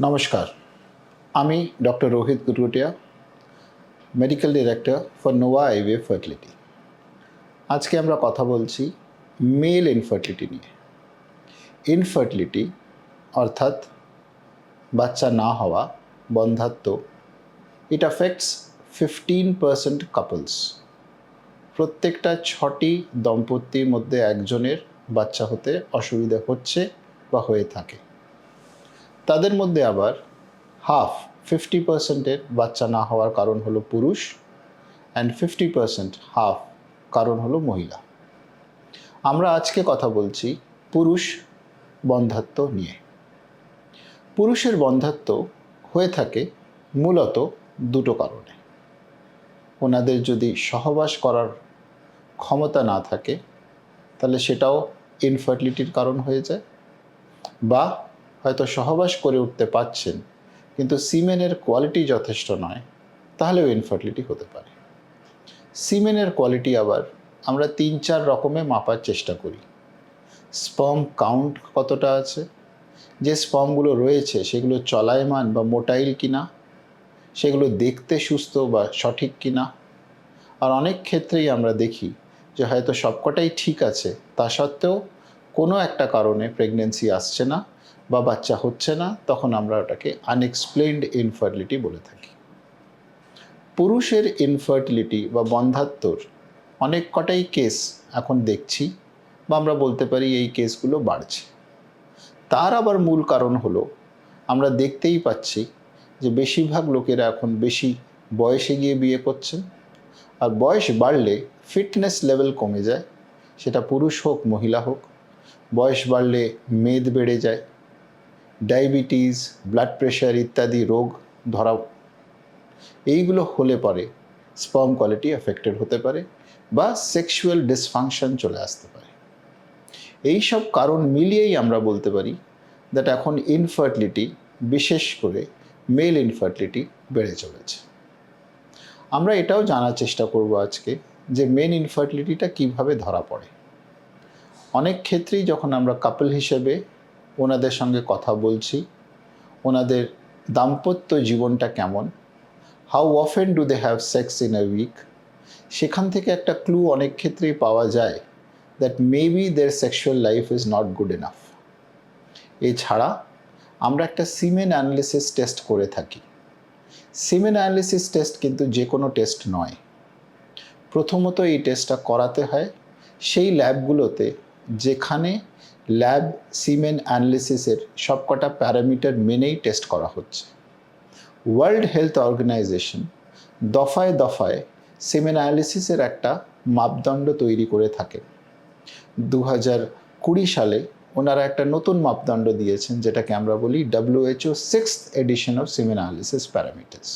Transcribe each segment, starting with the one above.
নমস্কার, আমি doctor Rohit Gurgutia, medical director for Nova IVF fertility. আজকে আমরা কথা বলছি মেল ইনফার্টিলিটি নিয়ে। ইনফার্টিলিটি অর্থাৎ বাচ্চা না হওয়া, বন্ধ্যাত্ব, ইট অ্যাফেক্টস 15% কাপলস। প্রত্যেকটা 6টি দম্পতির মধ্যে একজনের বাচ্চা হতে অসুবিধা হচ্ছে বা হয়ে থাকে। তাদের মধ্যে আবার 50% বাচ্চা না হওয়ার কারণ হলো পুরুষ অ্যান্ড 50% কারণ হলো মহিলা। আমরা আজকে কথা বলছি পুরুষ বন্ধ্যাত্ব নিয়ে। পুরুষের বন্ধ্যাত্ব হয়ে থাকে মূলত দুটো কারণে। ওনাদের যদি সহবাস করার ক্ষমতা না থাকে তাহলে সেটাও ইনফার্টিলিটির কারণ হয়ে যায়, বা হয়তো সহবাস করে উঠতে পারছেন কিন্তু সিমেনের কোয়ালিটি যথেষ্ট নয়, তাহলেও ইনফার্টিলিটি হতে পারে। সিমেনের কোয়ালিটি আবার আমরা 3-4 রকমে মাপার চেষ্টা করি। স্পার্ম কাউন্ট কতটা আছে, যে স্পার্মগুলো রয়েছে সেগুলো চলায়মান বা মোটাইল কিনা, সেগুলো দেখতে সুস্থ বা সঠিক কিনা। আর অনেক ক্ষেত্রেই আমরা দেখি যে হয়তো সবকটাই ঠিক আছে, তা সত্ত্বেও কোনো একটা কারণে প্রেগনেন্সি আসছে না বা বাচ্চা হচ্ছে না, তখন আমরা ওটাকে আনএক্সপ্লেইনড ইনফার্টিলিটি বলে থাকি। পুরুষের ইনফার্টিলিটি বা বন্ধ্যাত্বর অনেক কটাই কেস এখন দেখছি, বা আমরা বলতে পারি এই কেসগুলো বাড়ছে। তার আবার মূল কারণ হলো আমরা দেখতেই পাচ্ছি যে বেশিরভাগ লোকেরা এখন বেশি বয়সে গিয়ে বিয়ে করছেন, আর বয়স বাড়লে ফিটনেস লেভেল কমে যায়, সেটা পুরুষ হোক মহিলা হোক। বয়স বাড়লে মেদ বেড়ে যায়, ডায়াবেটিস, ব্লাড প্রেশার ইত্যাদি রোগ ধরা, এইগুলো হলে পরে স্পার্ম কোয়ালিটি এফেক্টেড হতে পারে বা সেক্সুয়াল ডিসফাংশন চলে আসতে পারে। এই সব কারণ মিলিয়েই আমরা বলতে পারি দ্যাট এখন ইনফার্টিলিটি, বিশেষ করে মেল ইনফার্টিলিটি বেড়ে চলেছে। আমরা এটাও জানার চেষ্টা করব আজকে যে মেল ইনফার্টিলিটিটা কিভাবে ধরা পড়ে। অনেক ক্ষেত্রেই যখন আমরা কাপল হিসেবে ওনাদের সঙ্গে কথা বলছি, ওনাদের দাম্পত্য জীবনটা কেমন, how often do they have sex in a week, সেখান থেকে একটা ক্লু অনেক ক্ষেত্রেই পাওয়া যায় that maybe their sexual life is not good enough. এছাড়া আমরা একটা সিমেন অ্যানালিসিস টেস্ট করে থাকি। সিমেন অ্যানালিসিস টেস্ট কিন্তু যে কোনো টেস্ট নয়। প্রথমত এই টেস্টটা করাতে হয় সেই ল্যাবগুলোতে যেখানে ল্যাব সিমেন অ্যানালিসিসের সবকটা প্যারামিটার মেনেই টেস্ট করা হচ্ছে। ওয়ার্ল্ড হেলথ অর্গানাইজেশন দফায় দফায় সিমেন অ্যানালিসিসের একটা মাপদণ্ড তৈরি করে থাকে। 2020 সালে ওনারা একটা নতুন মাপদণ্ড দিয়েছেন, যেটাকে আমরা বলি WHO 6th edition of সিমেন analysis parameters.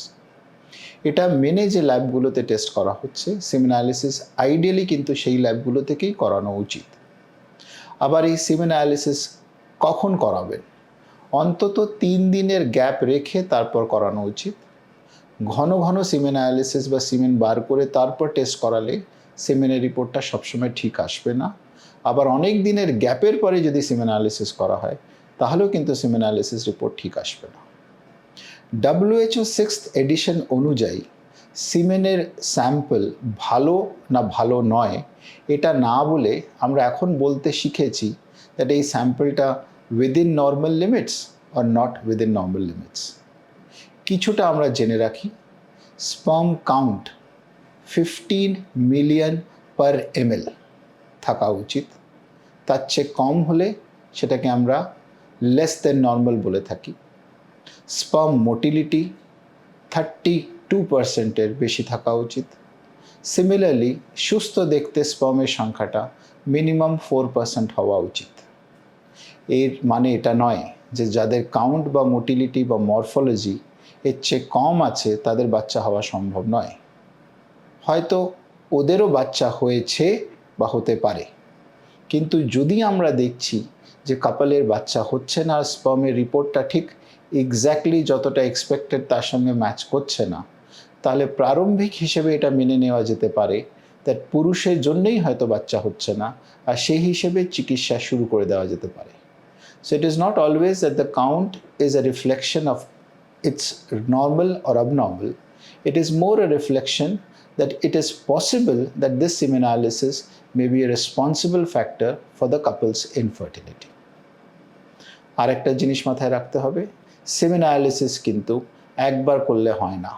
এটা মেনে যে ল্যাবগুলোতে টেস্ট করা হচ্ছে সিমেন অ্যানালিসিস আইডিয়ালি কিন্তু সেই ল্যাবগুলো থেকেই করানো উচিত। আবার এই সিমেন অ্যানালিসিস কখন করাবেন? অন্তত 3 দিনের গ্যাপ রেখে তারপর করানো উচিত। ঘন ঘন সিমেন অ্যানালিসিস বা সিমেন বার করে তারপর টেস্ট করালে সিমেনের রিপোর্টটা সবসময় ঠিক আসবে না। আবার অনেক দিনের গ্যাপের পরে যদি সিমেন অ্যানালিসিস করা হয় তাহলেও কিন্তু সিমেন অ্যানালিসিস রিপোর্ট ঠিক আসবে না। WHO 6th এডিশন অনুযায়ী সিমেনের স্যাম্পল ভালো না ভালো নয় এটা না বলে আমরা এখন বলতে শিখেছি দ্যাট এই স্যাম্পলটা within normal limits or not within normal limits. কিছুটা আমরা জেনে রাখি, sperm count 15 million per ml থাকা উচিত। তার চেয়ে কম হলে সেটাকে আমরা লেস দেন নর্মাল বলে থাকি। স্পার্ম মোটিলিটি 32%-এর বেশি থাকা উচিত। সিমিলারলি সুস্থ দেখতে স্পার্মের সংখ্যাটা মিনিমাম 4% হওয়া উচিত। এর মানে এটা নয় যে যাদের কাউন্ট বা মোটিলিটি বা মরফোলজি এর চেয়ে কম আছে তাদের বাচ্চা হওয়া সম্ভব নয়। হয়তো ওদেরও বাচ্চা হয়েছে বা হতে পারে, কিন্তু যদি আমরা দেখছি যে কাপলের বাচ্চা হচ্ছে না, স্পার্মের রিপোর্টটা ঠিক এক্স্যাক্টলি যতটা এক্সপেক্টেড তার সঙ্গে ম্যাচ করছে না, তাহলে প্রারম্ভিক হিসেবে এটা মেনে নেওয়া যেতে পারে দ্যাট পুরুষের জন্যই হয়তো বাচ্চা হচ্ছে না, আর সেই হিসেবে চিকিৎসা শুরু করে দেওয়া যেতে পারে। So it is not always that the count is a reflection of it's normal or abnormal. It is more a reflection that it is possible that this seminalysis may be a responsible factor for the couple's infertility. আর একটা জিনিস মাথায় রাখতে হবে, সেমিনায়ালিসিস কিন্তু একবার করলে হয় না,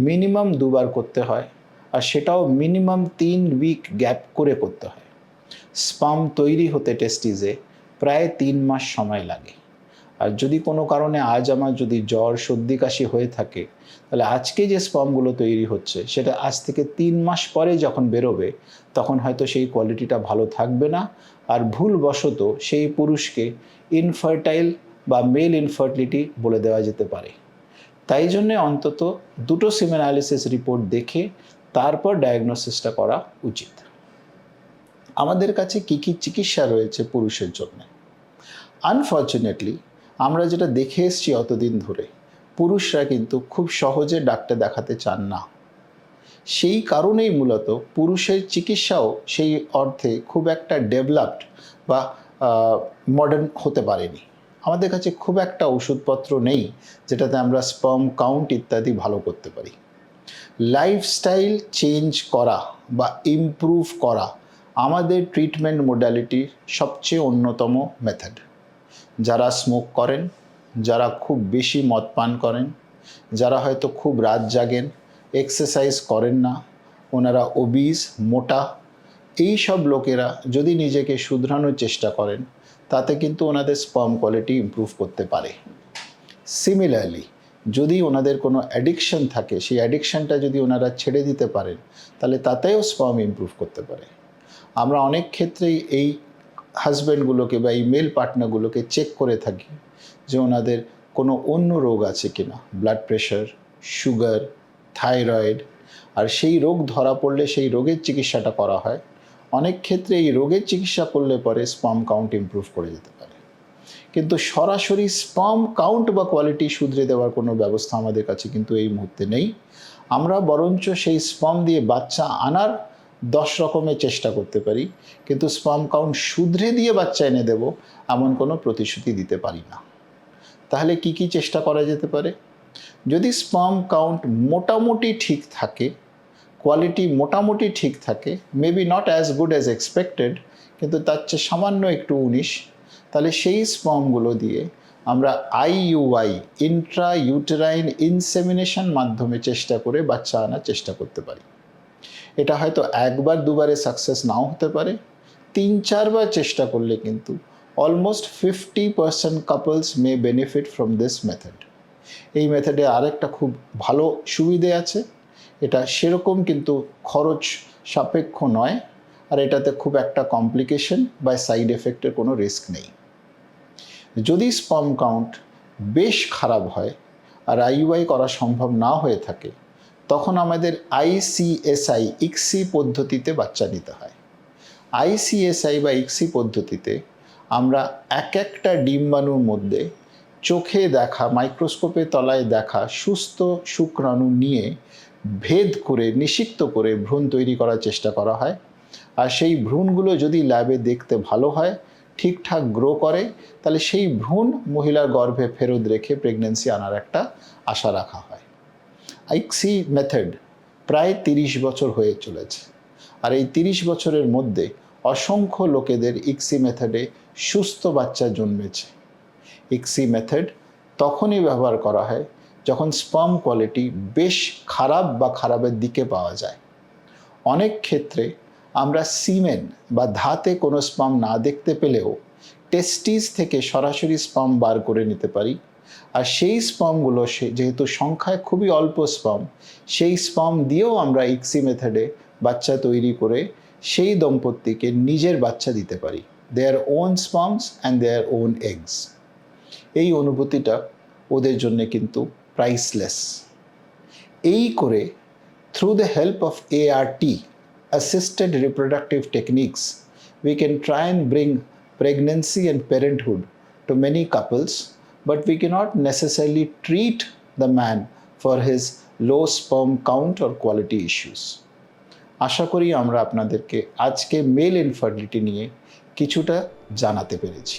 মিনিমাম দুবার করতে হয়, আর সেটাও মিনিমাম 3 উইক গ্যাপ করে করতে হয়। স্পাম তৈরি হতে টেস্টিসে প্রায় 3 মাস সময় লাগে। আর যদি কোনো কারণে আজ আমার যদি জ্বর সর্দি কাশি হয়ে থাকে, তাহলে আজকে যে স্পামগুলো তৈরি হচ্ছে সেটা আজ থেকে 3 মাস পরে যখন বেরোবে তখন হয়তো সেই কোয়ালিটিটা ভালো থাকবে না, আর ভুলবশত সেই পুরুষকে ইনফার্টাইল বা মেল ইনফার্টিলিটি বলে দেওয়া যেতে পারে। তাই জন্যে অন্তত দুটো সেমিনালিসিস রিপোর্ট দেখে তারপর ডায়াগনোসিসটা করা উচিত। আমাদের কাছে কী কী চিকিৎসা রয়েছে পুরুষের জন্য? আনফর্চুনেটলি আমরা যেটা দেখে এসেছি অতদিন ধরে, পুরুষরা কিন্তু খুব সহজে ডাক্তার দেখাতে চান না। সেই কারণেই মূলত পুরুষের চিকিৎসাও সেই অর্থে খুব একটা ডেভেলপড বা মডার্ন হতে পারেনি। আমাদের কাছে খুব একটা ওষুধপত্র নেই যেটাতে আমরা স্পার্ম কাউন্ট ইত্যাদি ভালো করতে পারি। লাইফস্টাইল চেঞ্জ করা বা ইমপ্রুভ করা আমাদের ট্রিটমেন্ট মোডালিটির সবচেয়ে অন্যতম মেথড। যারা স্মোক করেন, যারা খুব বেশি মদ পান করেন, যারা হয়তো খুব রাত জাগেন, এক্সারসাইজ করেন না, ওনারা ওবিস, মোটা, এই সব লোকেরা যদি নিজেকে শুধরানোর চেষ্টা করেন তাতে কিন্তু ওনাদের স্পার্ম কোয়ালিটি ইমপ্রুভ করতে পারে। সিমিলারলি যদি ওনাদের কোনো অ্যাডিকশন থাকে, সেই অ্যাডিকশনটা যদি ওনারা ছেড়ে দিতে পারেন তাহলে তাতেও স্পার্ম ইমপ্রুভ করতে পারে। আমরা অনেক ক্ষেত্রেই এই হাজব্যান্ডগুলোকে বা এই মেল পার্টনারগুলোকে চেক করে থাকি যে ওনাদের কোনো অন্য রোগ আছে কিনা, ব্লাড প্রেশার, সুগার, থাইরয়েড, আর সেই রোগ ধরা পড়লে সেই রোগের চিকিৎসাটা করা হয়। অনেক ক্ষেত্রে এই রোগের চিকিৎসা করলে পরে স্পার্ম কাউন্ট ইমপ্রুভ করে যেতে পারে, কিন্তু সরাসরি স্পার্ম কাউন্ট বা কোয়ালিটি শুধরে দেওয়ার কোনো ব্যবস্থা আমাদের কাছে কিন্তু এই মুহূর্তে নেই। আমরা বরঞ্চ সেই স্পার্ম দিয়ে বাচ্চা আনার 10 রকমের চেষ্টা করতে পারি, কিন্তু স্পার্ম কাউন্ট শুধরে দিয়ে বাচ্চা এনে দেব এমন কোনো প্রতিশ্রুতি দিতে পারি না। তাহলে কি কি চেষ্টা করা যেতে পারে? যদি স্পার্ম কাউন্ট মোটামুটি ঠিক থাকে, কোয়ালিটি মোটামুটি ঠিক থাকে, maybe not as good as expected, কিন্তু তার চেয়ে সামান্য একটু 19, তাহলে সেই স্পার্মগুলো দিয়ে আমরা আইইউআই, ইন্ট্রা ইউটেরাইন ইনসেমিনেশন মাধ্যমে চেষ্টা করে বাচ্চা আনার চেষ্টা করতে পারি। এটা হয়তো একবার দুবারে সাকসেস নাও হতে পারে, 3-4 বার চেষ্টা করলে কিন্তু almost 50% couples May benefit from this method. এই মেথডে আরেকটা খুব ভালো সুবিধে আছে, এটা সেরকম কিন্তু খরচ সাপেক্ষ নয়, আর এটাতে খুব একটা কমপ্লিকেশন বা সাইড এফেক্টের কোনো রিস্ক নেই। যদি স্পার্ম কাউন্ট বেশ খারাপ হয় আর আইইউআই করা সম্ভব না হয়ে থাকে, তখন আমাদের আইসিএসআই ইক্সি পদ্ধতিতে বাচ্চা নিতে হয়। আইসিএসআই বা ইক্সি পদ্ধতিতে আমরা এক একটা ডিম্বাণুর মধ্যে চোখে দেখা, মাইক্রোস্কোপের তলায় দেখা সুস্থ শুক্রাণু নিয়ে ভেদ করে, নিষিক্ত করে ভ্রূণ তৈরি করার চেষ্টা করা হয়। আর সেই ভ্রূণগুলো যদি ল্যাবে দেখতে ভালো হয়, ঠিকঠাক গ্রো করে, তাহলে সেই ভ্রূণ মহিলার গর্ভে ফেরত রেখে প্রেগনেন্সি আনার একটা আশা রাখা হয়। আইক্সি মেথড প্রায় 30 বছর হয়ে চলেছে, আর এই 30 বছরের মধ্যে অসংখ্য লোকেদের ইক্সি মেথডে সুস্থ বাচ্চা জন্মেছে। ইক্সি মেথড তখনই ব্যবহার করা হয় যখন স্পার্ম কোয়ালিটি বেশ খারাপ বা খারাপের দিকে পাওয়া যায়। অনেক ক্ষেত্রে আমরা সিমেন বা ধাতে কোনো স্পার্ম না দেখতে পেলেও টেস্টিস থেকে সরাসরি স্পার্ম বার করে নিতে পারি, আর সেই স্পার্মগুলো যেহেতু সংখ্যায় খুবই অল্প স্পার্ম, সেই স্পার্ম দিয়েও আমরা ইক্সি মেথডে বাচ্চা তৈরি করে সেই দম্পতিকে নিজের বাচ্চা দিতে পারি, their own sperms and their own eggs. এই অনুভূতিটা ওদের জন্য কিন্তু প্রাইসলেস। এই করে through the help of ART, assisted reproductive techniques, we can try and bring pregnancy and parenthood to many couples, but we cannot necessarily treat the man for his low sperm count or quality issues. আশা করি আমরা আপনাদেরকে আজকে mail infertility নিয়ে কিছুটা জানাতে পেরেছি।